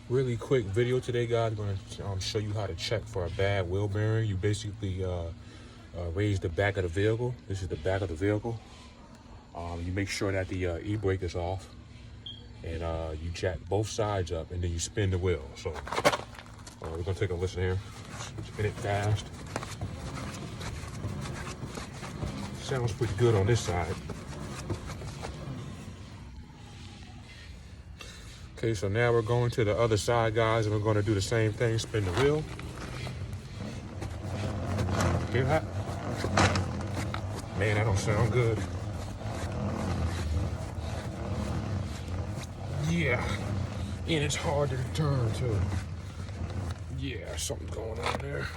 Really quick video today, guys. I'm going to show you how to check for a bad wheel bearing. You basically raise the back of the vehicle. This is the back of the vehicle. You make sure that the e-brake is off, and you jack both sides up, and then you spin the wheel. So we're going to take a listen here. Spin it fast. Sounds pretty good on this side. Okay, so now we're going to the other side, guys, and we're going to do the same thing, spin the wheel. Hear that? Man, that don't sound good. Yeah, and it's hard to turn too. Yeah, something's going on there.